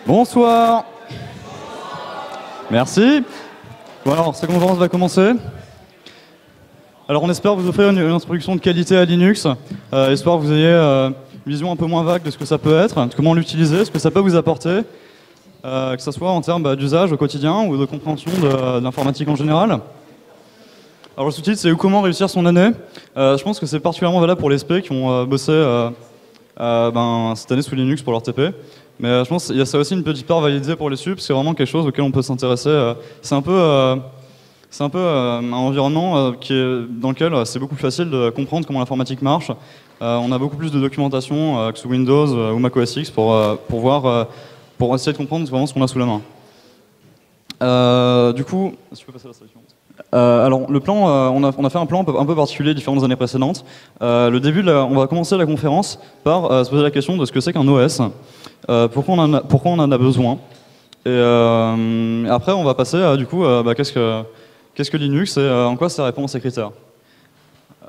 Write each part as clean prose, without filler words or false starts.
Bonsoir. Merci. Bon alors, cette conférence va commencer. Alors on espère vous offrir une introduction de qualité à Linux, histoire que vous ayez une vision un peu moins vague de ce que ça peut être, de comment l'utiliser, ce que ça peut vous apporter, que ce soit en termes d'usage au quotidien ou de compréhension de l'informatique en général. Alors le sous-titre c'est « Comment réussir son année ». Je pense que c'est particulièrement valable pour les SP qui ont bossé cette année sous Linux pour leur TP. Mais je pense qu'il y a ça aussi une petite part validée pour les subs, c'est vraiment quelque chose auquel on peut s'intéresser. C'est un peu un environnement dans lequel c'est beaucoup plus facile de comprendre comment l'informatique marche. On a beaucoup plus de documentation que sous Windows ou Mac OS X pour essayer de comprendre vraiment ce qu'on a sous la main. Du coup, si je peux passer à la slide suivante. Alors le plan, on a fait un plan un peu particulier différent des années précédentes. Le début, on va commencer la conférence par se poser la question de ce que c'est qu'un OS, pourquoi on en a besoin, et après on va passer du coup qu'est-ce que Linux et en quoi ça répond à ces critères.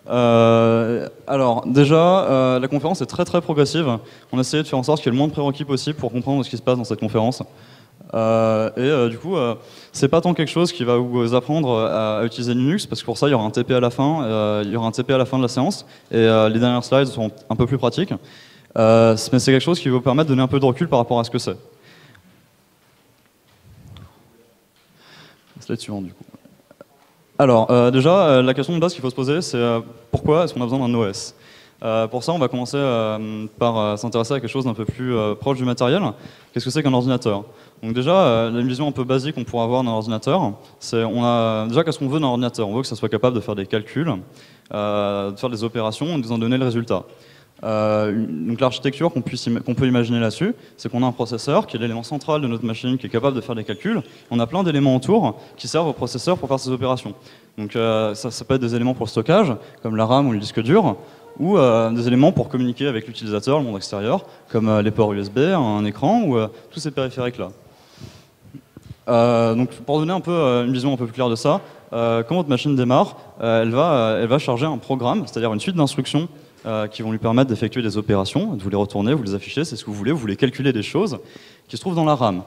Alors déjà, la conférence est très très progressive. On a essayé de faire en sorte qu'il y ait le moins de prérequis possible pour comprendre ce qui se passe dans cette conférence. Du coup, c'est pas tant quelque chose qui va vous apprendre à utiliser Linux, parce que pour ça, il y aura un TP à la fin. Il y aura un TP à la fin de la séance, et les dernières slides sont un peu plus pratiques. Mais c'est quelque chose qui va vous permettre de donner un peu de recul par rapport à ce que c'est. Slide suivante, du coup. Alors, déjà, la question de base qu'il faut se poser, c'est pourquoi est-ce qu'on a besoin d'un OS ? Pour ça, on va commencer par s'intéresser à quelque chose d'un peu plus proche du matériel. Qu'est-ce que c'est qu'un ordinateur ? Donc déjà, une vision un peu basique qu'on pourrait avoir d'un ordinateur, c'est déjà qu'est-ce qu'on veut d'un ordinateur ? On veut que ça soit capable de faire des calculs, de faire des opérations et de nous en donner le résultat. Donc l'architecture qu'on peut imaginer là-dessus, c'est qu'on a un processeur qui est l'élément central de notre machine, qui est capable de faire des calculs. On a plein d'éléments autour qui servent au processeur pour faire ces opérations. Donc ça peut être des éléments pour le stockage, comme la RAM ou le disque dur, ou des éléments pour communiquer avec l'utilisateur, le monde extérieur, comme les ports USB, un écran, ou tous ces périphériques-là. Donc pour donner un peu une vision un peu plus claire de ça, quand votre machine démarre, elle va charger un programme, c'est-à-dire une suite d'instructions qui vont lui permettre d'effectuer des opérations, de vous les retourner, vous les affichez, c'est ce que vous voulez calculer des choses qui se trouvent dans la RAM.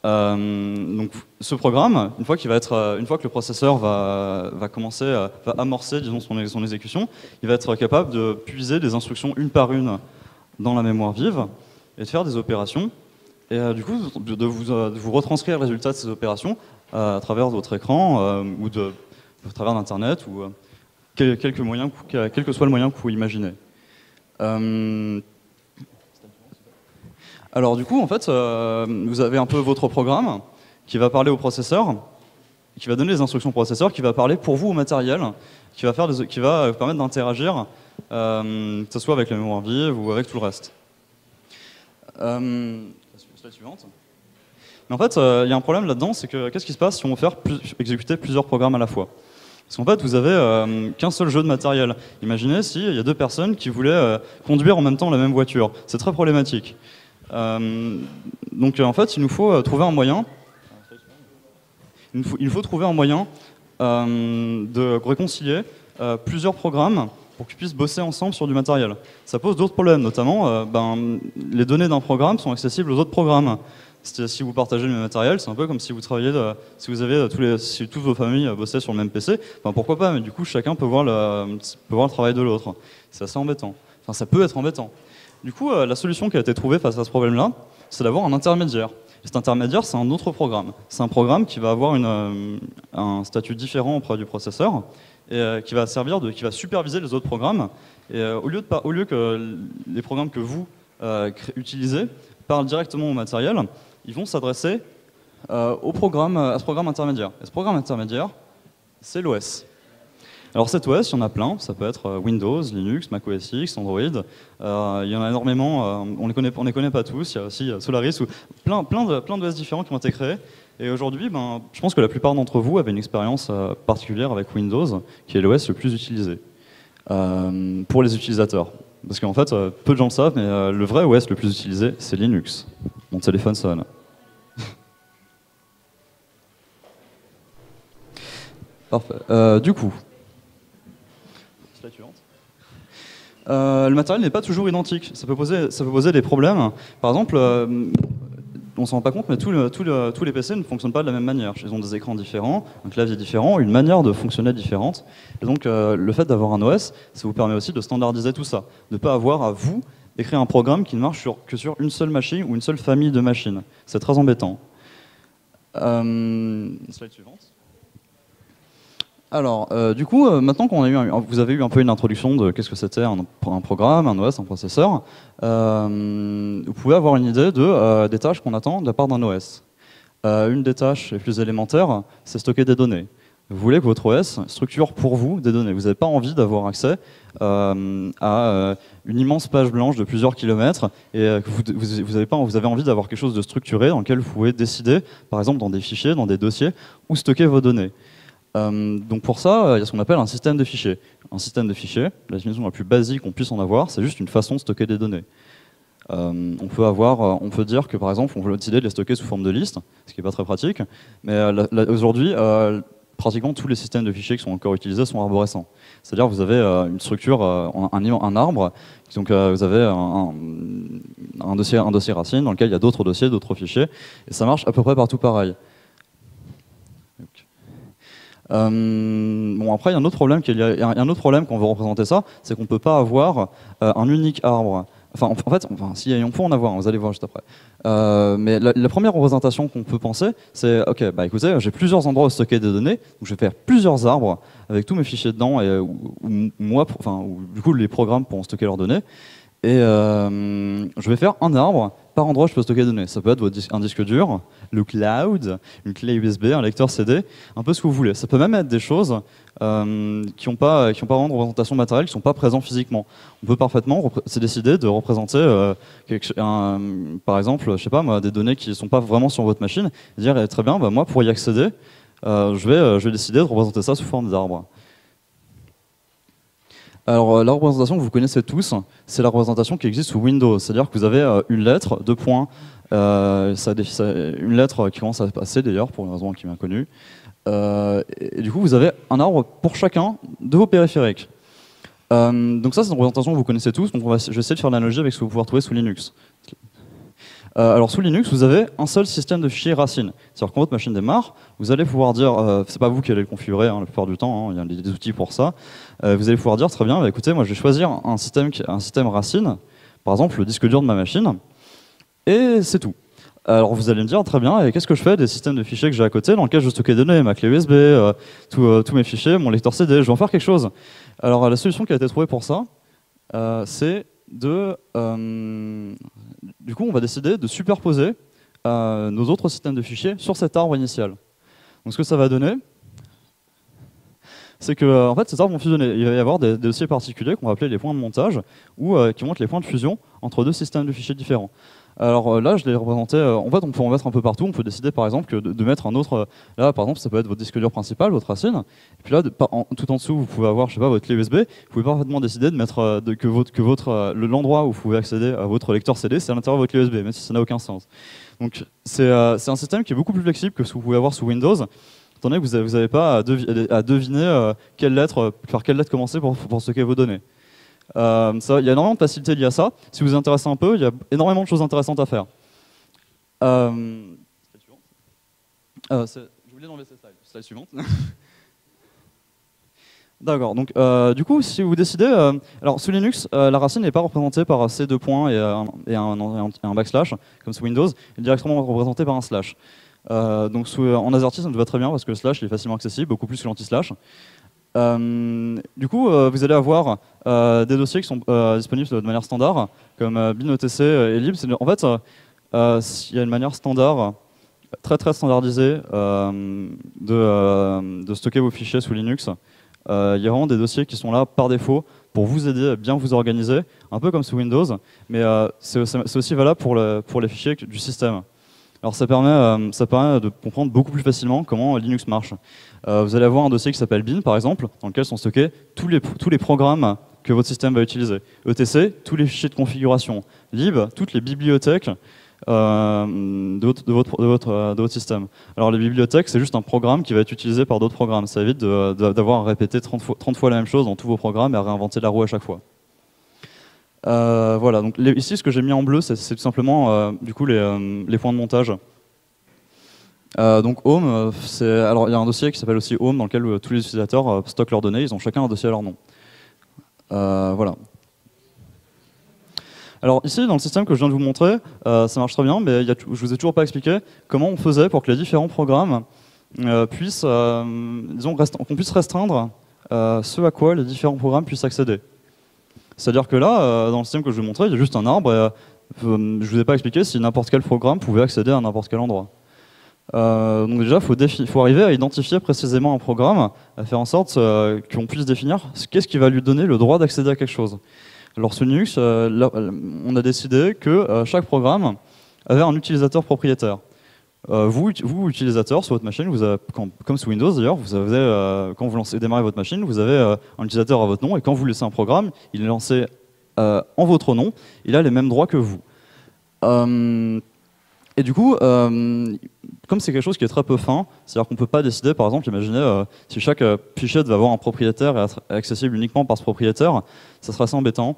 Donc ce programme, une fois que le processeur va amorcer disons, son exécution, il va être capable de puiser des instructions une par une dans la mémoire vive et de faire des opérations, et du coup de vous retranscrire le résultat de ces opérations à travers votre écran ou à travers d'internet ou quel que soit le moyen que vous imaginez. Alors du coup, en fait, vous avez un peu votre programme qui va parler au processeur, qui va donner les instructions au processeur, qui va parler pour vous au matériel, qui va vous permettre d'interagir, que ce soit avec la mémoire vive ou avec tout le reste. Slide suivante. Mais en fait, il y a un problème là-dedans, c'est que qu'est-ce qui se passe si on veut faire exécuter plusieurs programmes à la fois ? Parce qu'en fait, vous avez qu'un seul jeu de matériel. Imaginez s'il y a deux personnes qui voulaient conduire en même temps la même voiture. C'est très problématique. Donc en fait, il nous faut trouver un moyen. Il faut trouver un moyen de réconcilier plusieurs programmes pour qu'ils puissent bosser ensemble sur du matériel. Ça pose d'autres problèmes, notamment les données d'un programme sont accessibles aux autres programmes. Si vous partagez le même matériel, c'est un peu comme si vous travailliez, si toutes vos familles bossaient sur le même PC, pourquoi pas, mais du coup chacun peut voir le travail de l'autre. C'est assez embêtant. Enfin, ça peut être embêtant. Du coup, la solution qui a été trouvée face à ce problème-là, c'est d'avoir un intermédiaire. Et cet intermédiaire, c'est un autre programme. C'est un programme qui va avoir un statut différent auprès du processeur et qui va superviser les autres programmes. Et au lieu que les programmes que vous utilisez parlent directement au matériel, ils vont s'adresser à ce programme intermédiaire. Et ce programme intermédiaire, c'est l'OS. Alors cet OS, il y en a plein, ça peut être Windows, Linux, Mac OS X, Android, il y en a énormément, on les connaît pas tous, il y a aussi Solaris, ou plein d'OS différents qui ont été créés. Et aujourd'hui, je pense que la plupart d'entre vous avaient une expérience particulière avec Windows, qui est l'OS le plus utilisé pour les utilisateurs. Parce qu'en fait, peu de gens le savent, mais le vrai OS le plus utilisé, c'est Linux. Mon téléphone sonne. Parfait. Du coup, le matériel n'est pas toujours identique. Ça peut poser des problèmes. Par exemple, on s'en rend pas compte, mais tous les PC ne fonctionnent pas de la même manière. Ils ont des écrans différents, un clavier différent, une manière de fonctionner différente. Et donc, le fait d'avoir un OS, ça vous permet aussi de standardiser tout ça, de ne pas avoir à vous écrire un programme qui ne marche que sur une seule machine ou une seule famille de machines. C'est très embêtant. Slide suivante. Alors, du coup, maintenant qu'on a vous avez eu un peu une introduction de qu'est-ce que c'était un programme, un OS, un processeur, vous pouvez avoir une idée des tâches qu'on attend de la part d'un OS. Une des tâches les plus élémentaires, c'est stocker des données. Vous voulez que votre OS structure pour vous des données. Vous n'avez pas envie d'avoir accès à une immense page blanche de plusieurs kilomètres et que vous avez envie d'avoir quelque chose de structuré dans lequel vous pouvez décider, par exemple dans des fichiers, dans des dossiers, où stocker vos données. Donc pour ça, il y a ce qu'on appelle un système de fichiers. Un système de fichiers, la définition la plus basique qu'on puisse en avoir, c'est juste une façon de stocker des données. On peut dire que par exemple, on peut décider de les stocker sous forme de liste, ce qui n'est pas très pratique, mais aujourd'hui, pratiquement tous les systèmes de fichiers qui sont encore utilisés sont arborescents. C'est-à-dire que vous avez une structure, un arbre, donc vous avez un dossier racine dans lequel il y a d'autres dossiers, d'autres fichiers, et ça marche à peu près partout pareil. Bon, après, il y a un autre problème, quand on veut représenter ça, c'est qu'on ne peut pas avoir un unique arbre. Enfin, si on peut en avoir, vous allez voir juste après. Mais la première représentation qu'on peut penser, c'est ok, bah écoutez, j'ai plusieurs endroits où stocker des données, donc je vais faire plusieurs arbres avec tous mes fichiers dedans et où du coup les programmes pourront stocker leurs données. Et je vais faire un arbre par endroit où je peux stocker des données. Ça peut être un disque dur, le cloud, une clé USB, un lecteur CD, un peu ce que vous voulez. Ça peut même être des choses qui n'ont pas vraiment de représentation matérielle, qui ne sont pas présentes physiquement. On peut parfaitement décider de représenter, par exemple, je sais pas moi, des données qui ne sont pas vraiment sur votre machine, et dire très bien, bah, moi pour y accéder, je vais décider de représenter ça sous forme d'arbre. Alors la représentation que vous connaissez tous, c'est la représentation qui existe sous Windows. C'est-à-dire que vous avez une lettre, deux points, une lettre qui commence à passer d'ailleurs, pour une raison qui m'est inconnue. Et du coup, vous avez un arbre pour chacun de vos périphériques. Donc ça, c'est une représentation que vous connaissez tous. Donc je vais essayer de faire l'analogie avec ce que vous pouvez retrouver sous Linux. Alors sous Linux, vous avez un seul système de fichiers racine. C'est-à-dire quand votre machine démarre, vous allez pouvoir dire, c'est pas vous qui allez le configurer la plupart du temps, il y a des outils pour ça. Vous allez pouvoir dire très bien, bah, écoutez, moi je vais choisir un système racine, par exemple le disque dur de ma machine, et c'est tout. Alors vous allez me dire, très bien, et qu'est-ce que je fais des systèmes de fichiers que j'ai à côté dans lesquels je stocke des données, ma clé USB, tous mes fichiers, mon lecteur CD, je vais en faire quelque chose. Alors la solution qui a été trouvée pour ça, c'est du coup, on va décider de superposer nos autres systèmes de fichiers sur cet arbre initial. Donc ce que ça va donner, c'est que en fait, ces arbres vont fusionner. Il va y avoir des dossiers particuliers qu'on va appeler les points de montage, ou qui vont être les points de fusion entre deux systèmes de fichiers différents. Alors là, je l'ai représenté, en fait, on peut en mettre un peu partout. On peut décider, par exemple, de mettre un autre, là, par exemple, ça peut être votre disque dur principal, votre racine. Et puis là, tout en dessous, vous pouvez avoir, je sais pas, votre clé USB. Vous pouvez parfaitement décider de mettre l'endroit où vous pouvez accéder à votre lecteur CD, c'est à l'intérieur de votre clé USB, même si ça n'a aucun sens. Donc, c'est un système qui est beaucoup plus flexible que ce que vous pouvez avoir sous Windows. Étant donné que vous n'avez pas à deviner par quelle lettre commencer pour stocker vos données. Il y a énormément de facilité liée à ça. Si vous vous intéressez un peu, il y a énormément de choses intéressantes à faire. Je voulais enlever cette slide suivante. D'accord, donc du coup, si vous décidez... alors sous Linux, la racine n'est pas représentée par ces deux points et un backslash, comme sous Windows, elle est directement représentée par un slash. Donc en AZERTY, ça me va très bien parce que le slash il est facilement accessible, beaucoup plus que l'anti-slash. Du coup, vous allez avoir des dossiers qui sont disponibles de manière standard, comme binotc et lib. En fait, il y a une manière standard, très standardisée, de stocker vos fichiers sous Linux. Il y a vraiment des dossiers qui sont là par défaut pour vous aider à bien vous organiser, un peu comme sous Windows, mais c'est aussi valable pour les fichiers du système. Alors ça permet de comprendre beaucoup plus facilement comment Linux marche. Vous allez avoir un dossier qui s'appelle bin, par exemple, dans lequel sont stockés tous les programmes que votre système va utiliser. etc, tous les fichiers de configuration. lib, toutes les bibliothèques de votre système. Alors les bibliothèques, c'est juste un programme qui va être utilisé par d'autres programmes. Ça évite d'avoir à répéter 30 fois la même chose dans tous vos programmes et à réinventer la roue à chaque fois. Voilà, donc ici ce que j'ai mis en bleu, c'est tout simplement du coup les points de montage. Donc Home, alors il y a un dossier qui s'appelle aussi Home dans lequel tous les utilisateurs stockent leurs données, ils ont chacun un dossier à leur nom. Voilà. Alors ici, dans le système que je viens de vous montrer, ça marche très bien, mais je vous ai toujours pas expliqué comment on faisait pour que les différents programmes puissent, disons, qu'on puisse restreindre ce à quoi les différents programmes puissent accéder. C'est-à-dire que là, dans le système que je vous ai montré, il y a juste un arbre, et je ne vous ai pas expliqué si n'importe quel programme pouvait accéder à n'importe quel endroit. Donc déjà, il faut arriver à identifier précisément un programme, à faire en sorte qu'on puisse définir qu'est-ce qui va lui donner le droit d'accéder à quelque chose. Alors sous Linux, on a décidé que chaque programme avait un utilisateur propriétaire. Vous, utilisateur, sur votre machine, comme sous Windows d'ailleurs, quand vous démarrez votre machine, vous avez un utilisateur à votre nom, et quand vous laissez un programme, il est lancé en votre nom, il a les mêmes droits que vous. Et du coup, comme c'est quelque chose qui est très peu fin, c'est-à-dire qu'on ne peut pas décider, par exemple, imaginez si chaque fichier devait avoir un propriétaire et être accessible uniquement par ce propriétaire, ça serait assez embêtant.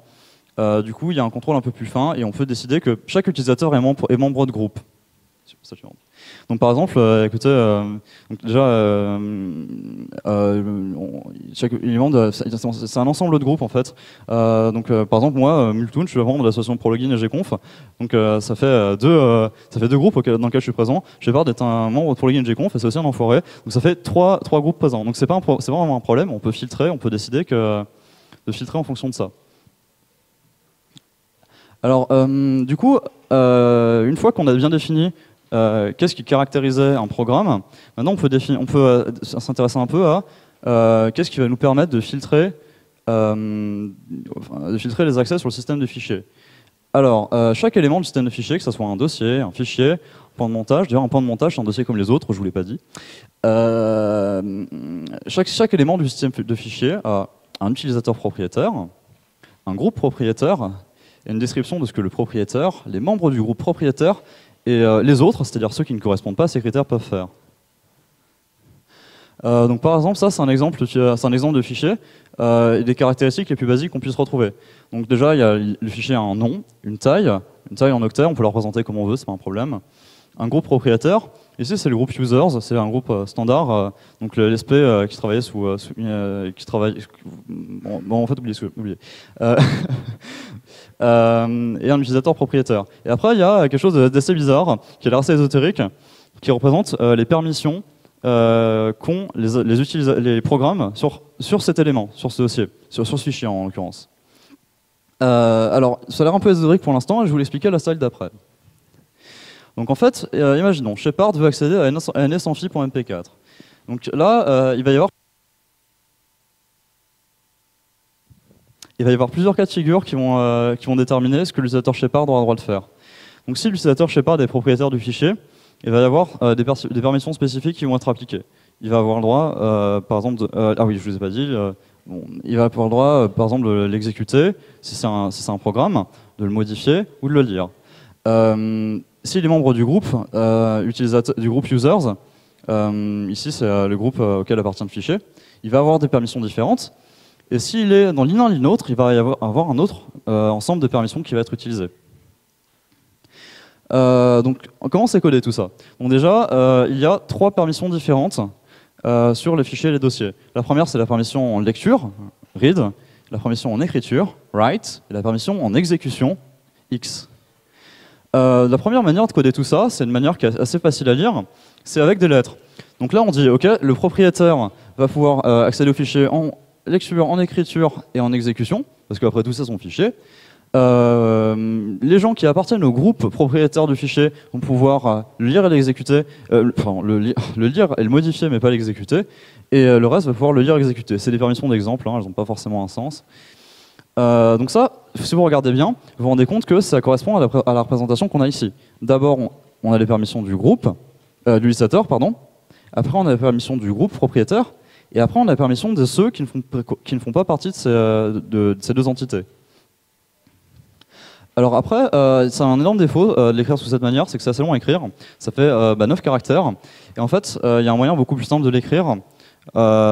Du coup, il y a un contrôle un peu plus fin et on peut décider que chaque utilisateur est membre de groupe. Donc par exemple, écoutez, donc déjà, c'est un ensemble de groupes en fait. Donc par exemple, moi, Multoon, je suis membre de l'association ProLogin et gconf. Donc ça fait deux groupes dans lesquels je suis présent. Shepard est un membre de ProLogin et gconf et c'est aussi un enfoiré. Donc ça fait trois groupes présents. Donc c'est vraiment un problème. On peut filtrer, on peut décider de filtrer en fonction de ça. Alors du coup, une fois qu'on a bien défini qu'est-ce qui caractérisait un programme, maintenant on peut s'intéresser un peu à qu'est-ce qui va nous permettre de filtrer les accès sur le système de fichiers. Alors, chaque élément du système de fichiers, que ce soit un dossier, un fichier, un point de montage, d'ailleurs un point de montage c'est un dossier comme les autres, je ne vous l'ai pas dit. Chaque élément du système de fichiers a un utilisateur propriétaire, un groupe propriétaire, et une description de ce que le propriétaire, les membres du groupe propriétaire et les autres, c'est-à-dire ceux qui ne correspondent pas à ces critères, peuvent faire. Donc par exemple, ça c'est un exemple de fichier et des caractéristiques les plus basiques qu'on puisse retrouver. Donc déjà, le fichier a un nom, une taille en octets, on peut le représenter comme on veut, c'est pas un problème. Un groupe propriétaire, ici c'est le groupe users, c'est un groupe standard, donc l'ESP qui travaillait en fait oubliez. Et un utilisateur propriétaire. Et après il y a quelque chose d'assez bizarre, qui a l'air assez ésotérique, qui représente les permissions qu'ont les programmes sur cet élément, sur ce dossier, sur ce fichier en l'occurrence. Alors, ça a l'air un peu ésotérique pour l'instant, et je vais vous l'expliquer à la slide d'après. Donc en fait, imaginons, Shepard veut accéder à nsanfi.mp4. Donc là, il va y avoir plusieurs cas de figure qui vont déterminer ce que l'utilisateur Shepard aura le droit de faire. Donc si l'utilisateur Shepard est propriétaire du fichier, il va y avoir des permissions spécifiques qui vont être appliquées. Il va avoir le droit, par exemple, ah oui, je vous ai pas dit, il va avoir le droit, par exemple, de l'exécuter, si c'est un programme, de le modifier ou de le lire. S'il est membre du groupe, du groupe users, ici c'est le groupe auquel appartient le fichier, il va avoir des permissions différentes. Et s'il est dans l'un l'une autre, il va y avoir un autre ensemble de permissions qui va être utilisé. Donc, comment c'est codé tout ça? Donc déjà, il y a 3 permissions différentes sur les fichiers et les dossiers. La première, c'est la permission en lecture, read, la permission en écriture, write, et la permission en exécution, x. La première manière de coder tout ça, c'est une manière qui est assez facile à lire, c'est avec des lettres. Donc là, on dit, ok, le propriétaire va pouvoir accéder au fichier en lecture, en écriture et en exécution, parce qu'après tout ça, c'est son fichier. Les gens qui appartiennent au groupe propriétaire du fichier vont pouvoir le lire et l'exécuter, le lire et le modifier, mais pas l'exécuter, et le reste va pouvoir le lire et l'exécuter. C'est des permissions d'exemple, hein, elles n'ont pas forcément un sens. Donc ça, si vous regardez bien, vous vous rendez compte que ça correspond à la représentation qu'on a ici. D'abord, on a les permissions du groupe, de l'utilisateur, pardon. Après, on a les permissions du groupe propriétaire. Et après, on a la permission de ceux qui ne font pas partie de ces deux entités. Alors après, c'est un énorme défaut de l'écrire sous cette manière, c'est que c'est assez long à écrire. Ça fait 9 caractères. Et en fait, il y a un moyen beaucoup plus simple de l'écrire,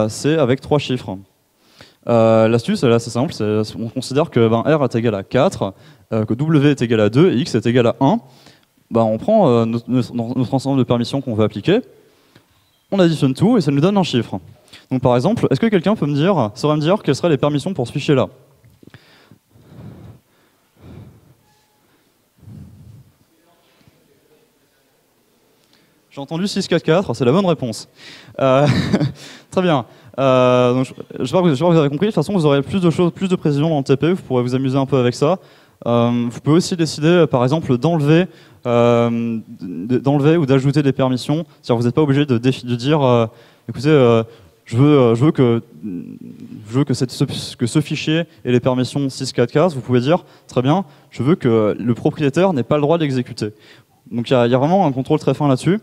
c'est avec 3 chiffres. L'astuce, elle est assez simple, on considère que R est égal à 4, que W est égal à 2 et X est égal à 1. On prend notre ensemble de permissions qu'on veut appliquer, on additionne tout et ça nous donne un chiffre. Donc par exemple, est-ce que quelqu'un saurait me dire quelles seraient les permissions pour ce fichier-là? J'ai entendu 644, c'est la bonne réponse. Très bien. Donc, je vois que vous avez compris. De toute façon, vous aurez plus de précision dans le TP. Vous pourrez vous amuser un peu avec ça. Vous pouvez aussi décider, par exemple, d'enlever ou d'ajouter des permissions. C'est-à-dire que vous n'êtes pas obligé de dire, écoutez, je veux que ce fichier ait les permissions 644. Vous pouvez dire, très bien, je veux que le propriétaire n'ait pas le droit d'exécuter. Donc il y a vraiment un contrôle très fin là-dessus.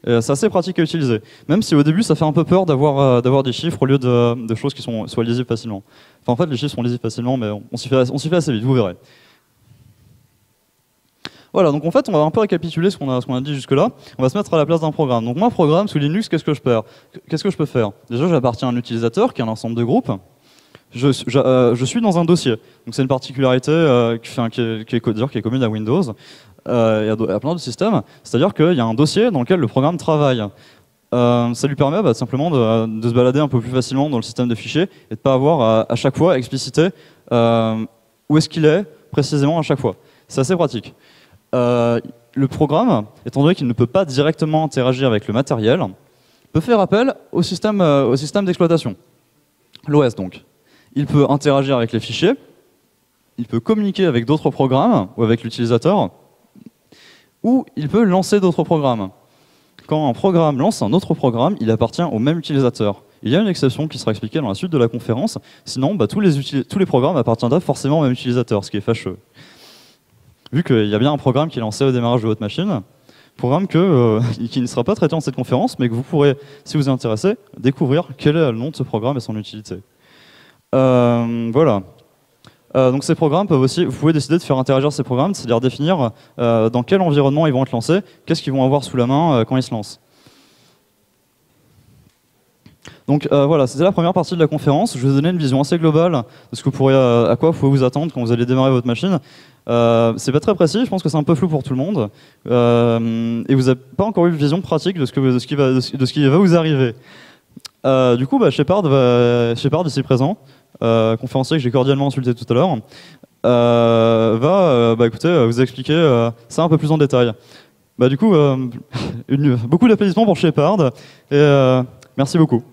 C'est assez pratique à utiliser. Même si au début ça fait un peu peur d'avoir des chiffres au lieu de choses qui soient lisibles facilement. Enfin en fait les chiffres sont lisibles facilement mais on s'y fait assez vite, vous verrez. Voilà, donc en fait on va un peu récapituler ce qu'on a dit jusque là. On va se mettre à la place d'un programme. Donc moi un programme sous Linux, qu'est-ce que je peux faire? Déjà j'appartiens à un utilisateur qui est un ensemble de groupes. Je suis dans un dossier. Donc c'est une particularité qui est commune à Windows. Et à plein d'autres systèmes, c'est-à-dire qu'il y a un dossier dans lequel le programme travaille. Ça lui permet simplement de se balader un peu plus facilement dans le système de fichiers et de ne pas avoir à chaque fois explicité où est-ce qu'il est précisément à chaque fois. C'est assez pratique. Le programme, étant donné qu'il ne peut pas directement interagir avec le matériel, peut faire appel au système d'exploitation, l'OS donc. Il peut interagir avec les fichiers, il peut communiquer avec d'autres programmes ou avec l'utilisateur, ou il peut lancer d'autres programmes. Quand un programme lance un autre programme, il appartient au même utilisateur. Il y a une exception qui sera expliquée dans la suite de la conférence, sinon tous les programmes appartiendraient forcément au même utilisateur, ce qui est fâcheux. Vu qu'il y a bien un programme qui est lancé au démarrage de votre machine, programme qui ne sera pas traité dans cette conférence, mais que vous pourrez, si vous êtes intéressé, découvrir quel est le nom de ce programme et son utilité. Voilà. Donc ces programmes peuvent aussi, vous pouvez décider de faire interagir ces programmes, c'est-à-dire définir dans quel environnement ils vont être lancés, qu'est-ce qu'ils vont avoir sous la main quand ils se lancent. Donc voilà, c'était la première partie de la conférence. Je vais vous donner une vision assez globale de ce que à quoi vous pouvez vous attendre quand vous allez démarrer votre machine. C'est pas très précis, je pense que c'est un peu flou pour tout le monde, et vous n'avez pas encore eu une vision pratique de ce qui va vous arriver. Du coup, Shepard ici présent, conférencier que j'ai cordialement insulté tout à l'heure, va vous expliquer ça un peu plus en détail. Du coup, beaucoup d'applaudissements pour Shepard, et merci beaucoup.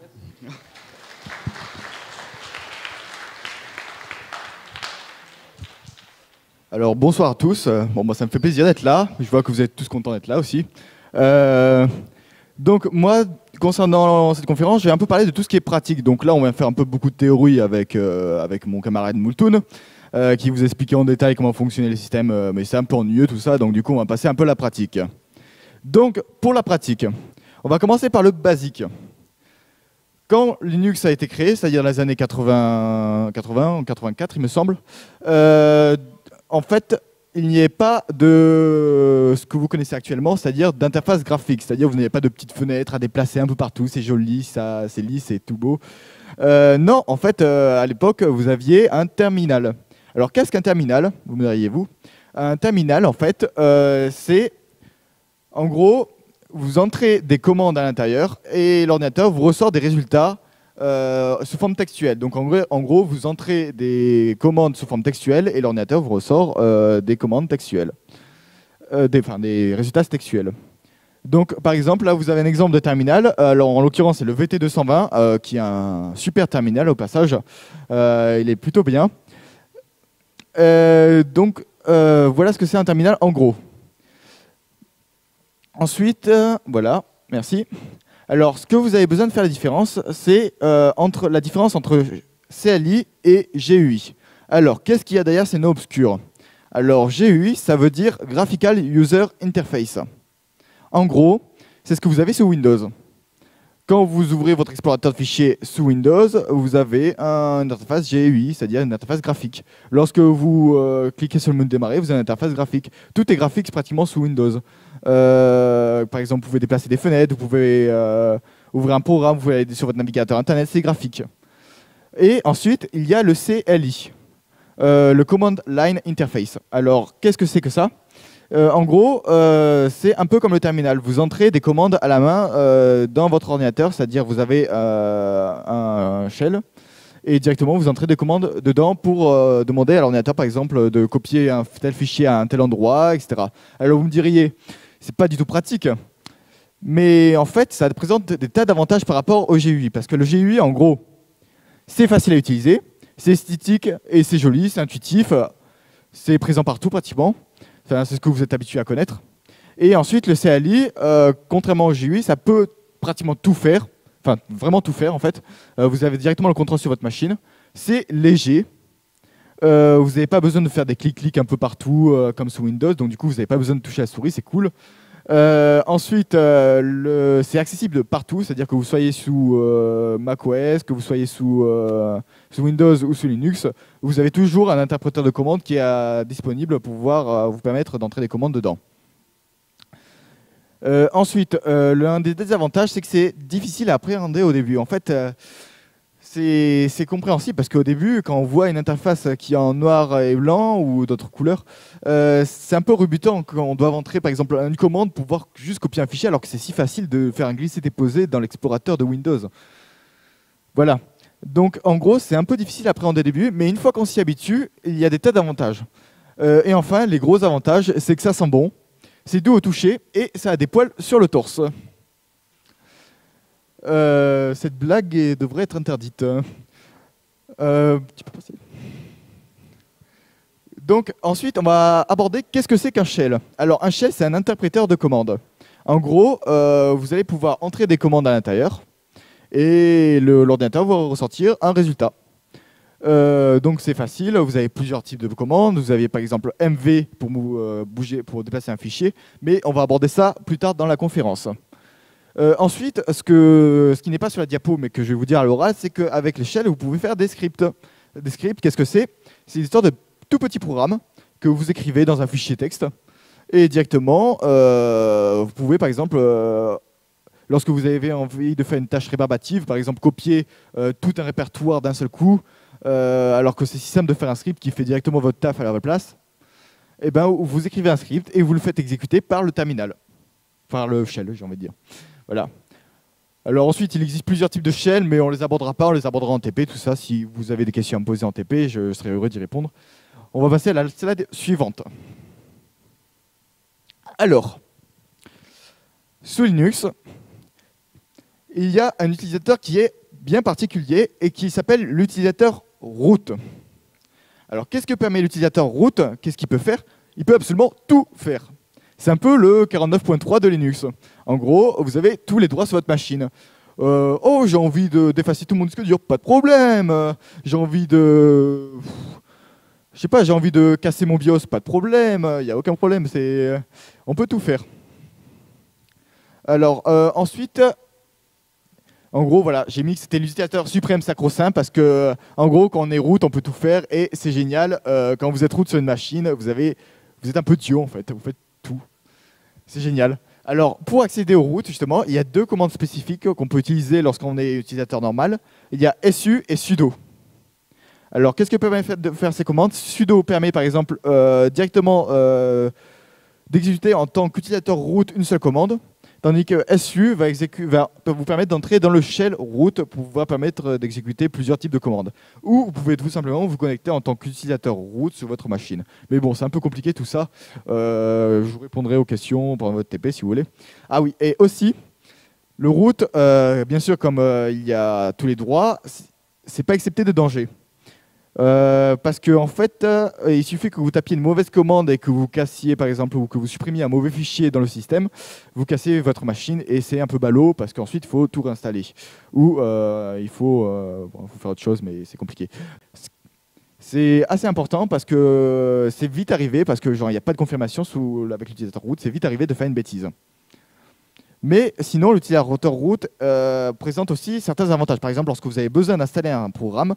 Alors bonsoir à tous. Moi ça me fait plaisir d'être là. Je vois que vous êtes tous contents d'être là aussi. Donc moi, concernant cette conférence, je vais un peu parler de tout ce qui est pratique. Donc là, on va faire un peu beaucoup de théorie avec mon camarade Moultoun, qui vous expliquait en détail comment fonctionnait le système, mais c'est un peu ennuyeux tout ça, donc du coup on va passer un peu à la pratique. Donc pour la pratique, on va commencer par le basique. Quand Linux a été créé, c'est-à-dire dans les années 80 ou 84 il me semble, en fait, il n'y a pas de ce que vous connaissez actuellement, c'est-à-dire d'interface graphique. C'est-à-dire que vous n'avez pas de petites fenêtres à déplacer un peu partout, c'est joli, c'est lisse, c'est tout beau. Non, en fait, à l'époque, vous aviez un terminal. Alors, qu'est-ce qu'un terminal? Vous me diriez-vous? Un terminal, en fait, c'est, en gros, vous entrez des commandes à l'intérieur et l'ordinateur vous ressort des résultats sous forme textuelle. Donc en gros, vous entrez des commandes sous forme textuelle et l'ordinateur vous ressort des commandes textuelles, des résultats textuels. Donc par exemple, là vous avez un exemple de terminal. Alors en l'occurrence, c'est le VT220 qui est un super terminal au passage. Il est plutôt bien. Donc voilà ce que c'est un terminal en gros. Ensuite, voilà, merci. Alors, ce que vous avez besoin de faire la différence, c'est la différence entre CLI et GUI. Alors, qu'est-ce qu'il y a derrière ces noms obscurs? Alors, GUI, ça veut dire Graphical User Interface. En gros, c'est ce que vous avez sous Windows. Quand vous ouvrez votre explorateur de fichiers sous Windows, vous avez une interface GUI, c'est-à-dire une interface graphique. Lorsque vous cliquez sur le menu démarrer, vous avez une interface graphique. Tout est graphique pratiquement sous Windows. Par exemple, vous pouvez déplacer des fenêtres, vous pouvez ouvrir un programme, vous pouvez aller sur votre navigateur internet, c'est graphique. Et ensuite, il y a le CLI, le Command Line Interface. Alors, qu'est-ce que c'est que ça? En gros, c'est un peu comme le terminal. Vous entrez des commandes à la main dans votre ordinateur, c'est-à-dire vous avez un shell et directement vous entrez des commandes dedans pour demander à l'ordinateur, par exemple, de copier un tel fichier à un tel endroit, etc. Alors vous me diriez, c'est pas du tout pratique, mais en fait, ça présente des tas d'avantages par rapport au GUI, parce que le GUI, en gros, c'est facile à utiliser, c'est esthétique et c'est joli, c'est intuitif, c'est présent partout pratiquement. Enfin, c'est ce que vous êtes habitué à connaître. Et ensuite, le CLI, contrairement au GUI, ça peut pratiquement tout faire. Enfin, vraiment tout faire, en fait. Vous avez directement le contrôle sur votre machine. C'est léger. Vous n'avez pas besoin de faire des clics-clics un peu partout, comme sous Windows. Donc, du coup, vous n'avez pas besoin de toucher la souris. C'est cool. Ensuite, c'est accessible partout. C'est-à-dire que vous soyez sous macOS, que vous soyez sous Windows ou sous Linux, vous avez toujours un interpréteur de commandes qui est disponible pour pouvoir vous permettre d'entrer des commandes dedans. Ensuite, l'un des désavantages, c'est que c'est difficile à appréhender au début. En fait, c'est compréhensible parce qu'au début, quand on voit une interface qui est en noir et blanc ou d'autres couleurs, c'est un peu rebutant quand on doit entrer par exemple une commande pour pouvoir juste copier un fichier alors que c'est si facile de faire un glisser-déposer dans l'explorateur de Windows. Voilà. Donc en gros, c'est un peu difficile à appréhender au début, mais une fois qu'on s'y habitue, il y a des tas d'avantages. Et enfin, les gros avantages, c'est que ça sent bon, c'est doux au toucher et ça a des poils sur le torse. Cette blague devrait être interdite. Tu peux passer. Donc ensuite, on va aborder qu'est-ce que c'est qu'un shell. Alors un shell, c'est un interpréteur de commandes. En gros, vous allez pouvoir entrer des commandes à l'intérieur et l'ordinateur va ressortir un résultat. Donc c'est facile, vous avez plusieurs types de commandes. Vous avez par exemple MV pour bouger, pour déplacer un fichier, mais on va aborder ça plus tard dans la conférence. Ensuite, ce qui n'est pas sur la diapo, mais que je vais vous dire à l'oral, c'est qu'avec les shells, vous pouvez faire des scripts. Des scripts, qu'est-ce que c'est? C'est une histoire de tout petits programmes que vous écrivez dans un fichier texte. Et directement, vous pouvez par exemple, lorsque vous avez envie de faire une tâche rébarbative, par exemple copier tout un répertoire d'un seul coup, alors que c'est si simple de faire un script qui fait directement votre taf à la place, et ben, vous écrivez un script et vous le faites exécuter par le terminal. Par le shell, j'ai envie de dire. Voilà. Alors ensuite, il existe plusieurs types de shell, mais on les abordera pas, on les abordera en TP, tout ça. Si vous avez des questions à me poser en TP, je serai heureux d'y répondre. On va passer à la slide suivante. Alors, sous Linux, il y a un utilisateur qui est bien particulier et qui s'appelle l'utilisateur root. Alors, qu'est-ce que permet l'utilisateur root? Qu'est-ce qu'il peut faire? Il peut absolument tout faire. C'est un peu le 49.3 de Linux. En gros, vous avez tous les droits sur votre machine. Oh, j'ai envie d'effacer tout mon disque dur, pas de problème. J'ai envie de... Je sais pas, j'ai envie de casser mon BIOS, pas de problème. Il n'y a aucun problème, on peut tout faire. Alors, ensuite... En gros, voilà, j'ai mis que c'était l'utilisateur suprême sacro-saint parce que, en gros, quand on est root, on peut tout faire et c'est génial. Quand vous êtes root sur une machine, vous êtes un peu Dieu en fait. Vous faites tout. C'est génial. Alors, pour accéder au root, justement, il y a deux commandes spécifiques qu'on peut utiliser lorsqu'on est utilisateur normal. Il y a su et sudo. Alors, qu'est-ce que permet de faire ces commandes? Sudo permet, par exemple, directement d'exécuter en tant qu'utilisateur root une seule commande. Tandis que SU va vous permettre d'entrer dans le shell root pour pouvoir permettre d'exécuter plusieurs types de commandes. Ou vous pouvez tout simplement vous connecter en tant qu'utilisateur root sur votre machine. Mais bon, c'est un peu compliqué tout ça. Je vous répondrai aux questions pendant votre TP si vous voulez. Ah oui, et aussi, le root, bien sûr, comme il y a tous les droits, c'est pas accepté de danger. Parce que en fait, il suffit que vous tapiez une mauvaise commande et que vous cassiez par exemple ou que vous supprimiez un mauvais fichier dans le système, vous cassez votre machine et c'est un peu ballot parce qu'ensuite il faut tout réinstaller ou il faut faire autre chose mais c'est compliqué. C'est assez important parce que c'est vite arrivé parce que genre il n'y a pas de confirmation avec l'utilisateur root, c'est vite arrivé de faire une bêtise. Mais sinon, l'utilisateur root présente aussi certains avantages. Par exemple, lorsque vous avez besoin d'installer un programme,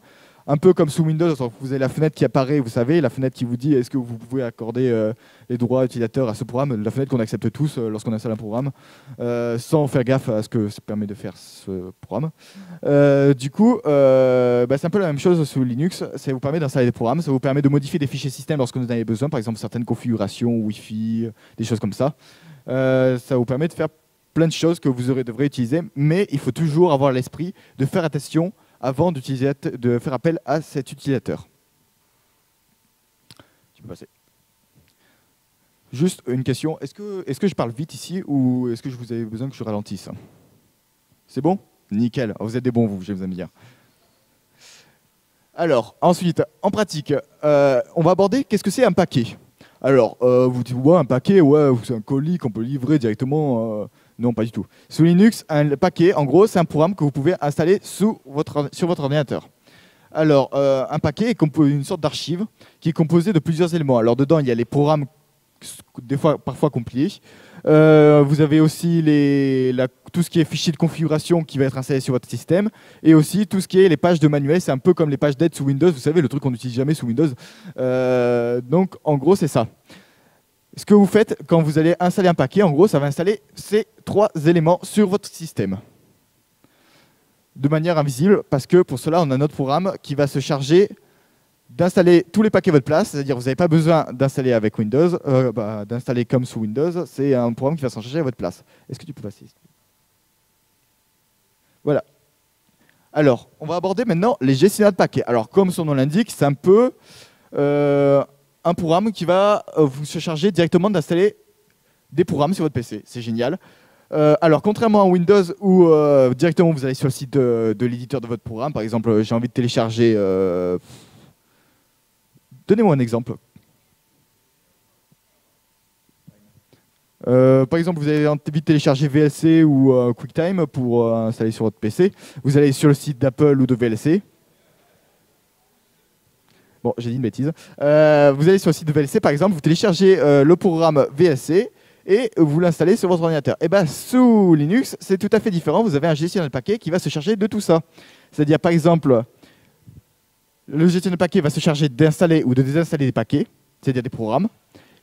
un peu comme sous Windows, vous avez la fenêtre qui apparaît, vous savez, la fenêtre qui vous dit est-ce que vous pouvez accorder les droits utilisateurs à ce programme, la fenêtre qu'on accepte tous lorsqu'on installe un programme, sans faire gaffe à ce que ça permet de faire ce programme. Du coup, c'est un peu la même chose sous Linux, ça vous permet d'installer des programmes, ça vous permet de modifier des fichiers système lorsque vous en avez besoin, par exemple certaines configurations, Wi-Fi, des choses comme ça. Ça vous permet de faire plein de choses que vous devrez utiliser, mais il faut toujours avoir l'esprit de faire attention avant de faire appel à cet utilisateur. Tu peux passer. Juste une question, est-ce que je parle vite ici ou est-ce que vous avez besoin que je ralentisse? C'est bon? Nickel, vous êtes des bons vous, je vais vous dire. Alors, ensuite, en pratique, on va aborder qu'est-ce que c'est un paquet. Alors, vous dites, ouais, un paquet, ouais, c'est un colis qu'on peut livrer directement. Non, pas du tout. Sous Linux, un paquet, en gros, c'est un programme que vous pouvez installer sur votre ordinateur. Alors, un paquet est une sorte d'archive qui est composée de plusieurs éléments. Alors, dedans, il y a les programmes, parfois compilés. Vous avez aussi tout ce qui est fichier de configuration qui va être installé sur votre système. Et aussi tout ce qui est les pages de manuel. C'est un peu comme les pages d'aide sous Windows. Vous savez, le truc qu'on n'utilise jamais sous Windows. Donc, en gros, c'est ça. Ce que vous faites quand vous allez installer un paquet, en gros, ça va installer ces 3 éléments sur votre système. De manière invisible, parce que pour cela, on a notre programme qui va se charger d'installer tous les paquets à votre place. C'est-à-dire que vous n'avez pas besoin d'installer avec Windows, d'installer comme sous Windows. C'est un programme qui va s'en charger à votre place. Est-ce que tu peux passer? Voilà. Alors, on va aborder maintenant les gestionnaires de paquets. Alors, comme son nom l'indique, c'est un peu un programme qui va vous se charger directement d'installer des programmes sur votre PC. C'est génial. Alors, contrairement à Windows où directement vous allez sur le site de l'éditeur de votre programme, par exemple, j'ai envie de télécharger... Donnez-moi un exemple. Par exemple, vous avez envie de télécharger VLC ou QuickTime pour installer sur votre PC. Vous allez sur le site d'Apple ou de VLC. Bon, j'ai dit une bêtise. Vous allez sur le site de VLC, par exemple, vous téléchargez le programme VLC et vous l'installez sur votre ordinateur. Et bien, sous Linux, c'est tout à fait différent. Vous avez un gestionnaire de paquets qui va se charger de tout ça. C'est-à-dire, par exemple, le gestionnaire de paquets va se charger d'installer ou de désinstaller des paquets, c'est-à-dire des programmes.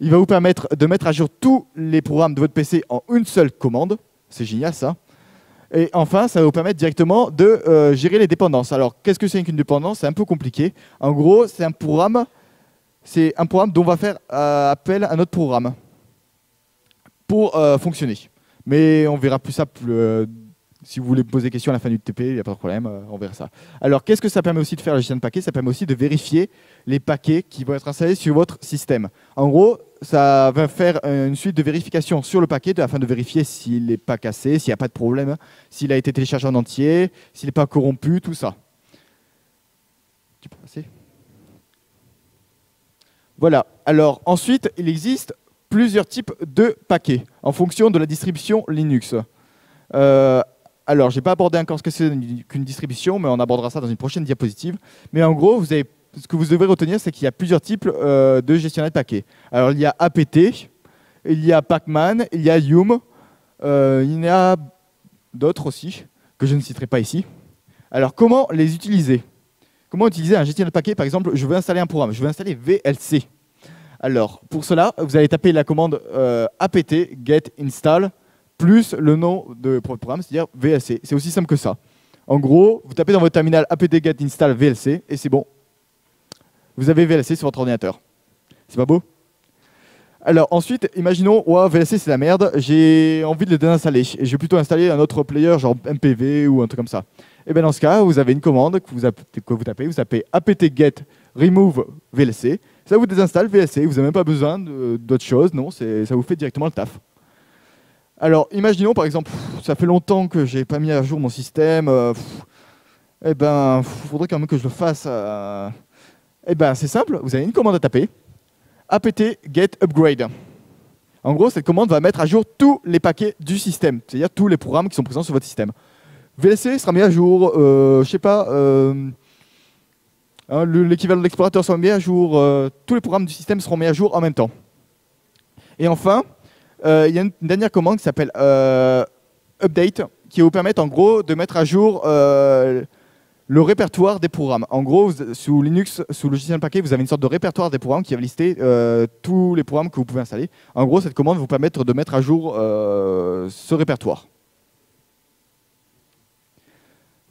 Il va vous permettre de mettre à jour tous les programmes de votre PC en une seule commande. C'est génial, ça. Et enfin, ça va vous permettre directement de gérer les dépendances. Alors, qu'est-ce que c'est qu'une dépendance? C'est un peu compliqué. En gros, c'est un programme dont on va faire appel à notre programme pour fonctionner. Mais on verra plus ça si vous voulez me poser des questions à la fin du TP, il n'y a pas de problème, on verra ça. Alors, qu'est-ce que ça permet aussi de faire, le gestionnaire de paquets? Ça permet aussi de vérifier les paquets qui vont être installés sur votre système. En gros, ça va faire une suite de vérification sur le paquet afin de vérifier s'il n'est pas cassé, s'il n'y a pas de problème, s'il a été téléchargé en entier, s'il n'est pas corrompu, tout ça. Tu peux passer? Voilà. Alors, ensuite, il existe plusieurs types de paquets en fonction de la distribution Linux. Alors, je n'ai pas abordé encore ce que c'est qu'une distribution, mais on abordera ça dans une prochaine diapositive. Mais en gros, ce que vous devez retenir, c'est qu'il y a plusieurs types de gestionnaires de paquets. Alors, il y a APT, il y a Pacman, il y a Yum, il y a d'autres aussi, que je ne citerai pas ici. Alors, comment les utiliser? Comment utiliser un gestionnaire de paquets? Par exemple, je veux installer un programme, je veux installer VLC. Alors, pour cela, vous allez taper la commande apt get install plus le nom de votre programme, c'est-à-dire VLC. C'est aussi simple que ça. En gros, vous tapez dans votre terminal apt get install VLC et c'est bon. Vous avez VLC sur votre ordinateur. C'est pas beau? Alors ensuite, imaginons, ouais, VLC c'est la merde, j'ai envie de le désinstaller. Et je vais plutôt installer un autre player, genre MPV ou un truc comme ça. Et bien dans ce cas, vous avez une commande que vous tapez apt get remove VLC. Ça vous désinstalle VLC, vous n'avez même pas besoin d'autre chose, non, ça vous fait directement le taf. Alors, imaginons par exemple, ça fait longtemps que j'ai pas mis à jour mon système. Eh ben, faudrait quand même que je le fasse. Eh ben, c'est simple. Vous avez une commande à taper. apt get upgrade. En gros, cette commande va mettre à jour tous les paquets du système, c'est-à-dire tous les programmes qui sont présents sur votre système. VLC sera mis à jour. Je sais pas. L'équivalent de l'explorateur sera mis à jour. Tous les programmes du système seront mis à jour en même temps. Et enfin. Il y a une dernière commande qui s'appelle update, qui va vous permettre en gros de mettre à jour le répertoire des programmes. En gros, sous Linux, sous logiciel paquet, vous avez une sorte de répertoire des programmes qui va lister tous les programmes que vous pouvez installer. En gros, cette commande va vous permettre de mettre à jour ce répertoire.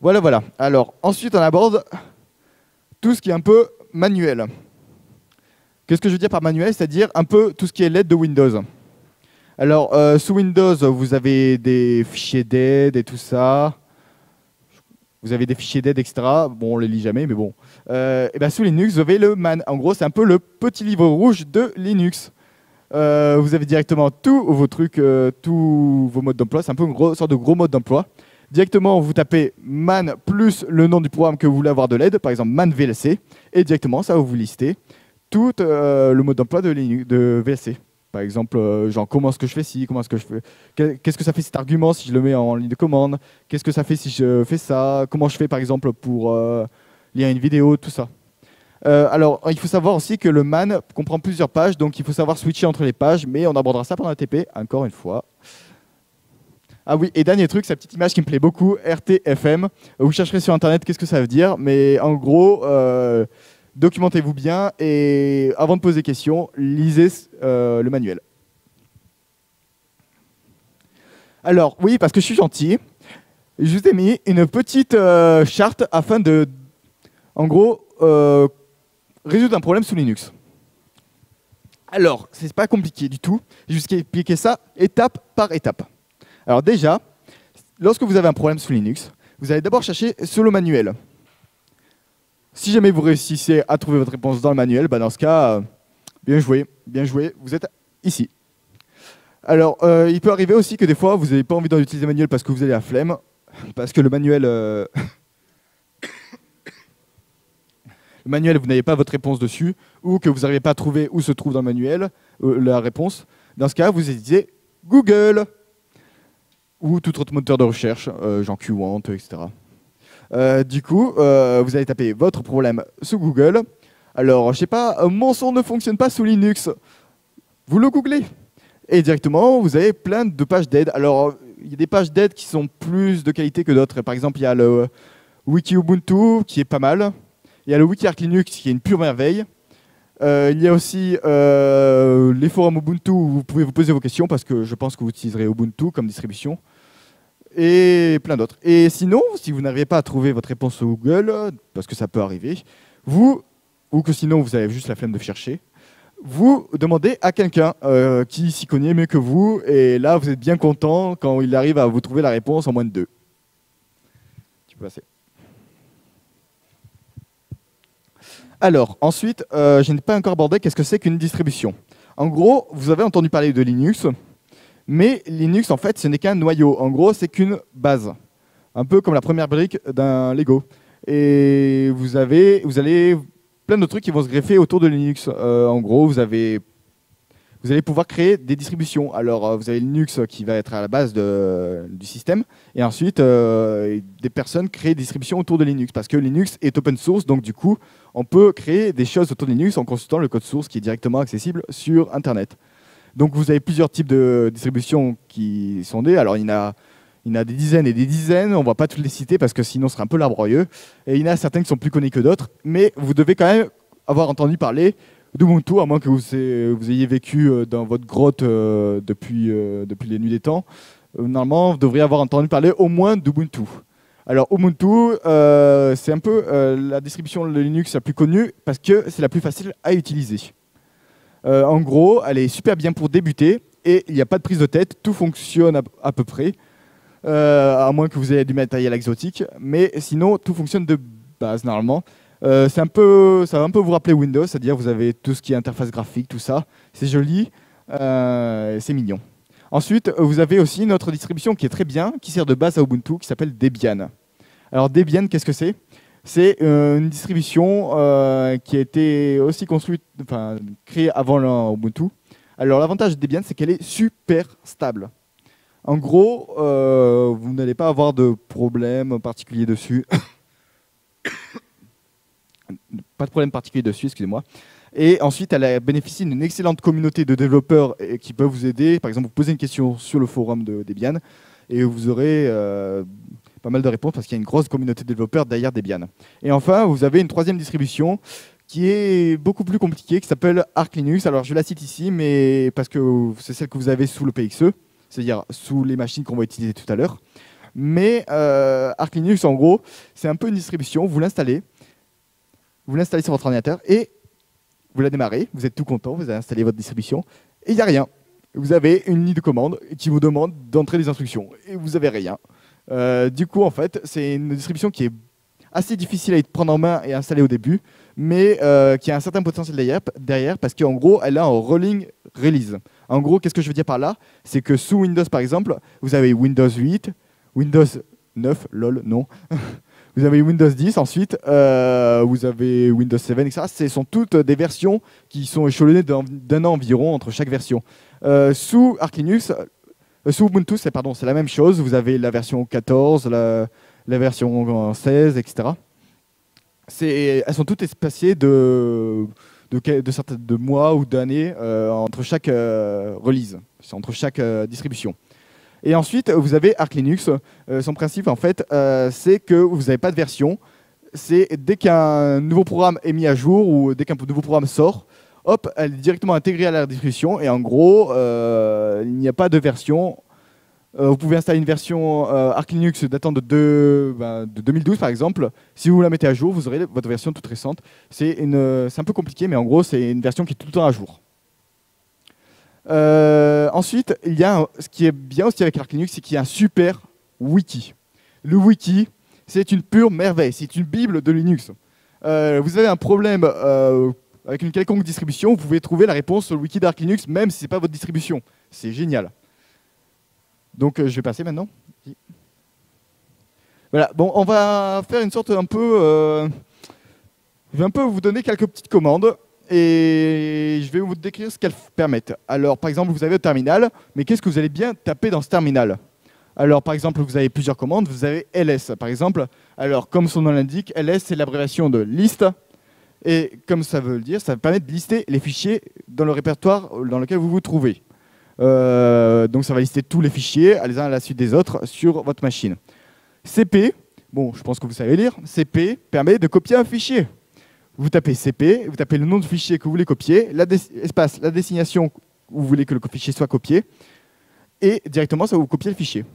Voilà, voilà. Alors, ensuite, on aborde tout ce qui est un peu manuel. Qu'est-ce que je veux dire par manuel? C'est-à-dire un peu tout ce qui est l'aide de Windows. Alors, sous Windows, vous avez des fichiers d'aide et tout ça. Vous avez des fichiers d'aide, etc. Bon, on les lit jamais, mais bon. Et ben, sous Linux, vous avez le man. En gros, c'est un peu le petit livre rouge de Linux. Vous avez directement tous vos trucs, tous vos modes d'emploi. C'est un peu une sorte de gros mode d'emploi. Directement, vous tapez man plus le nom du programme que vous voulez avoir de l'aide, par exemple man VLC, et directement, ça va vous lister tout le mode d'emploi de VLC. Par exemple, genre comment est-ce que je fais ci, comment est-ce que je fais, qu'est-ce que ça fait cet argument si je le mets en ligne de commande, qu'est-ce que ça fait si je fais ça, comment je fais par exemple pour lire une vidéo, tout ça. Alors, il faut savoir aussi que le man comprend plusieurs pages, donc il faut savoir switcher entre les pages, mais on abordera ça pendant la TP, encore une fois. Ah oui, et dernier truc, cette petite image qui me plaît beaucoup, RTFM. Vous chercherez sur Internet qu'est-ce que ça veut dire, mais en gros, documentez-vous bien et avant de poser des questions, lisez le manuel. Alors, oui, parce que je suis gentil, je vous ai mis une petite charte afin de, en gros, résoudre un problème sous Linux. Alors, c'est pas compliqué du tout, je vais juste expliquer ça étape par étape. Alors déjà, lorsque vous avez un problème sous Linux, vous allez d'abord chercher sur le manuel. Si jamais vous réussissez à trouver votre réponse dans le manuel, bah dans ce cas, bien joué, vous êtes ici. Alors, il peut arriver aussi que des fois, vous n'avez pas envie d'utiliser le manuel parce que vous avez la flemme, parce que le manuel, le manuel, vous n'avez pas votre réponse dessus, ou que vous n'arrivez pas à trouver où se trouve dans le manuel la réponse. Dans ce cas, vous utilisez Google ou tout autre moteur de recherche, genre Qwant, etc. Du coup, vous allez taper votre problème sous Google. Alors, je sais pas, mon son ne fonctionne pas sous Linux. Vous le googlez. Et directement, vous avez plein de pages d'aide. Alors, il y a des pages d'aide qui sont plus de qualité que d'autres. Par exemple, il y a le Wiki Ubuntu qui est pas mal. Il y a le Wiki Arch Linux qui est une pure merveille. Il y a aussi les forums Ubuntu où vous pouvez vous poser vos questions parce que je pense que vous utiliserez Ubuntu comme distribution. Et plein d'autres. Et sinon, si vous n'arrivez pas à trouver votre réponse sur Google, parce que ça peut arriver, ou que sinon vous avez juste la flemme de chercher, vous demandez à quelqu'un qui s'y connaît mieux que vous, et là vous êtes bien content quand il arrive à vous trouver la réponse en moins de 2. Tu peux passer. Alors, ensuite, je n'ai pas encore abordé qu'est-ce que c'est qu'une distribution. En gros, vous avez entendu parler de Linux, mais Linux, en fait, ce n'est qu'un noyau. En gros, c'est qu'une base. Un peu comme la première brique d'un Lego. Et vous allez plein de trucs qui vont se greffer autour de Linux. En gros, vous allez pouvoir créer des distributions. Alors, vous avez Linux qui va être à la base du système. Et ensuite, des personnes créent des distributions autour de Linux. Parce que Linux est open source. Donc, du coup, on peut créer des choses autour de Linux en consultant le code source qui est directement accessible sur Internet. Donc vous avez plusieurs types de distributions qui sont nées. Alors il y en a des dizaines et des dizaines, on ne va pas toutes les citer parce que sinon ce serait un peu laborieux. Et il y en a certaines qui sont plus connues que d'autres, mais vous devez quand même avoir entendu parler d'Ubuntu, à moins que vous ayez vécu dans votre grotte depuis les nuits des temps. Normalement, vous devriez avoir entendu parler au moins d'Ubuntu. Alors Ubuntu, c'est un peu la distribution de Linux la plus connue parce que c'est la plus facile à utiliser. En gros, elle est super bien pour débuter et il n'y a pas de prise de tête, tout fonctionne à peu près, à moins que vous ayez du matériel exotique, mais sinon tout fonctionne de base normalement. Ça va un peu vous rappeler Windows, c'est-à-dire vous avez tout ce qui est interface graphique, tout ça, c'est joli, c'est mignon. Ensuite, vous avez aussi une autre distribution qui est très bien, qui sert de base à Ubuntu, qui s'appelle Debian. Alors Debian, qu'est-ce que c'est ? C'est une distribution qui a été aussi créée avant Ubuntu. Alors l'avantage de Debian, c'est qu'elle est super stable. En gros, vous n'allez pas avoir de problème particulier dessus. Pas de problème particulier dessus, excusez-moi. Et ensuite, elle a bénéficié d'une excellente communauté de développeurs qui peuvent vous aider. Par exemple, vous posez une question sur le forum de Debian et vous aurez pas mal de réponses parce qu'il y a une grosse communauté de développeurs derrière Debian. Et enfin, vous avez une troisième distribution qui est beaucoup plus compliquée, qui s'appelle Arch Linux. Alors, je la cite ici, mais parce que c'est celle que vous avez sous le PXE, c'est-à-dire sous les machines qu'on va utiliser tout à l'heure. Mais Arch Linux, en gros, c'est un peu une distribution. Vous l'installez sur votre ordinateur et vous la démarrez. Vous êtes tout content, vous avez installé votre distribution et il n'y a rien. Vous avez une ligne de commande qui vous demande d'entrer des instructions et vous n'avez rien. Du coup, en fait, c'est une distribution qui est assez difficile à prendre en main et installer au début, mais qui a un certain potentiel derrière parce qu'en gros, elle a un rolling release. En gros, qu'est-ce que je veux dire par là? C'est que sous Windows, par exemple, vous avez Windows 8, Windows 9, lol, non. Vous avez Windows 10, ensuite, vous avez Windows 7, etc. Ce sont toutes des versions qui sont échelonnées d'un an environ entre chaque version. Sous Arch Linux, sous Ubuntu, c'est la même chose. Vous avez la version 14, la version 16, etc. Elles sont toutes espacées de mois ou d'années entre chaque release, entre chaque distribution. Et ensuite, vous avez Arch Linux. Son principe, en fait, c'est que vous n'avez pas de version. C'est dès qu'un nouveau programme est mis à jour ou dès qu'un nouveau programme sort, hop, elle est directement intégrée à la distribution. Et en gros, il n'y a pas de version. Vous pouvez installer une version Arch Linux datant de 2012, par exemple. Si vous la mettez à jour, vous aurez votre version toute récente. C'est un peu compliqué, mais en gros, c'est une version qui est tout le temps à jour. Ensuite, il y a ce qui est bien aussi avec Arch Linux, c'est qu'il y a un super wiki. Le wiki, c'est une pure merveille, c'est une bible de Linux. Vous avez un problème avec une quelconque distribution, vous pouvez trouver la réponse sur le wiki d'Arch Linux, même si ce n'est pas votre distribution. C'est génial. Donc, je vais passer maintenant. Voilà, bon, on va faire une sorte un peu... je vais un peu vous donner quelques petites commandes. Et je vais vous décrire ce qu'elles permettent. Alors, par exemple, vous avez un terminal, mais qu'est-ce que vous allez bien taper dans ce terminal? Alors, par exemple, vous avez plusieurs commandes. Vous avez ls, par exemple. Alors, comme son nom l'indique, ls, c'est l'abréviation de list. Et comme ça veut le dire, ça permet de lister les fichiers dans le répertoire dans lequel vous vous trouvez. Donc, ça va lister tous les fichiers, les uns à la suite des autres, sur votre machine. cp, bon, je pense que vous savez lire. cp permet de copier un fichier. Vous tapez CP, vous tapez le nom du fichier que vous voulez copier, espace, la destination où vous voulez que le fichier soit copié, et directement, ça va vous copier le fichier.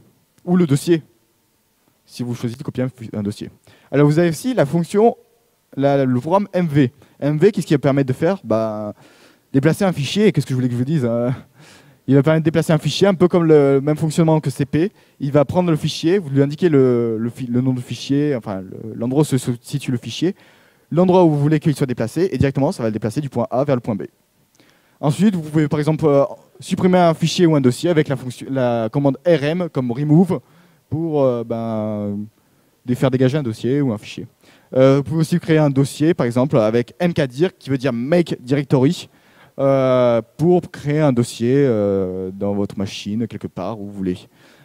Ou le dossier, si vous choisissez de copier un dossier. Alors, vous avez aussi la fonction, le programme MV. MV, qu'est-ce qu'il va permettre de faire? Déplacer un fichier, et qu'est-ce que je voulais que je vous dise? Il va permettre de déplacer un fichier, un peu comme le même fonctionnement que CP. Il va prendre le fichier, vous lui indiquez le nom du fichier, enfin l'endroit où se situe le fichier, l'endroit où vous voulez qu'il soit déplacé, et directement, ça va le déplacer du point A vers le point B. Ensuite, vous pouvez par exemple supprimer un fichier ou un dossier avec la commande rm comme remove pour faire dégager un dossier ou un fichier. Vous pouvez aussi créer un dossier, par exemple, avec mkdir, qui veut dire make directory, pour créer un dossier dans votre machine, quelque part, où vous voulez.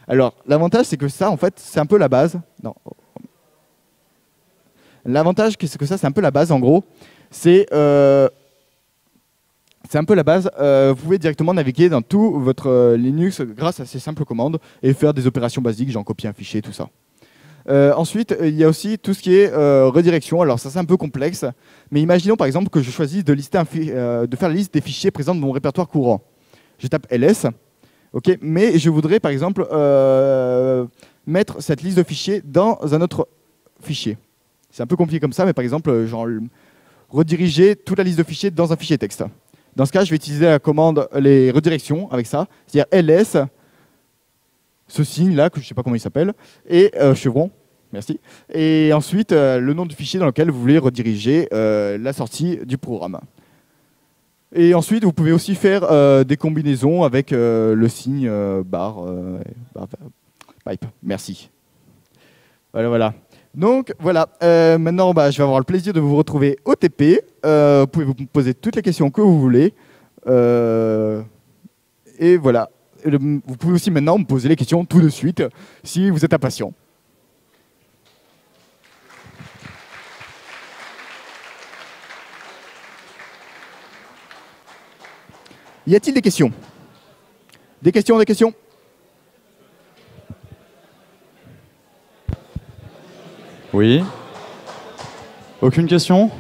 Alors, l'avantage, c'est que ça, en fait, c'est un peu la base. Non. L'avantage, c'est que ça, c'est un peu la base, en gros. C'est un peu la base. Vous pouvez directement naviguer dans tout votre Linux grâce à ces simples commandes et faire des opérations basiques, genre copier un fichier, tout ça. Ensuite, il y a aussi tout ce qui est redirection. Alors ça, c'est un peu complexe. Mais imaginons par exemple que je choisisse de faire la liste des fichiers présents dans mon répertoire courant. Je tape ls, okay, mais je voudrais par exemple mettre cette liste de fichiers dans un autre fichier. C'est un peu compliqué comme ça, mais par exemple, genre rediriger toute la liste de fichiers dans un fichier texte. Dans ce cas, je vais utiliser la commande les redirections avec ça, c'est-à-dire ls, ce signe-là, que je ne sais pas comment il s'appelle, et chevron, merci. Et ensuite, le nom du fichier dans lequel vous voulez rediriger la sortie du programme. Et ensuite, vous pouvez aussi faire des combinaisons avec le signe pipe. Merci. Voilà. Donc voilà, maintenant je vais avoir le plaisir de vous retrouver au TP. Vous pouvez vous poser toutes les questions que vous voulez. Et voilà. Vous pouvez aussi maintenant me poser les questions tout de suite, si vous êtes impatient. Y a-t-il des questions? Des questions? Oui. Aucune question?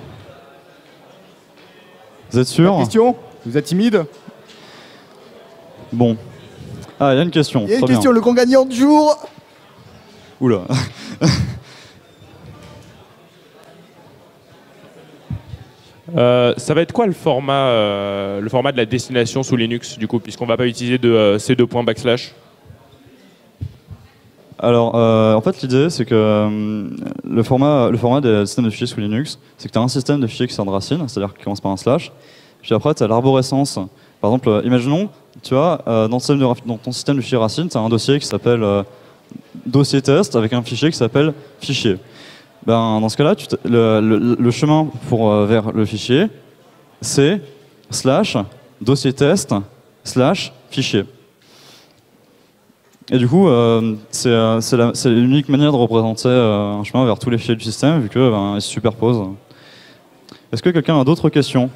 Vous êtes sûr? Question? Vous êtes timide? Bon. Ah, il y a une question. Il y a une Très bien. question, le grand gagnant du jour. Oula. Ça va être quoi le format de la destination sous Linux, du coup, puisqu'on va pas utiliser de C2.\? Alors, en fait, l'idée, c'est que le format des systèmes de fichiers sous Linux, c'est que tu as un système de fichiers qui sert de racine, c'est-à-dire qui commence par un slash, puis après, tu as l'arborescence. Par exemple, imaginons, tu vois, dans ton système de fichiers racine, tu as un dossier qui s'appelle dossier test avec un fichier qui s'appelle fichier. Ben, dans ce cas-là, le chemin vers le fichier, c'est / dossier test / fichier. Et du coup, c'est l'unique manière de représenter un chemin vers tous les fichiers du système, vu qu'ils se superposent. Est-ce que quelqu'un a d'autres questions ?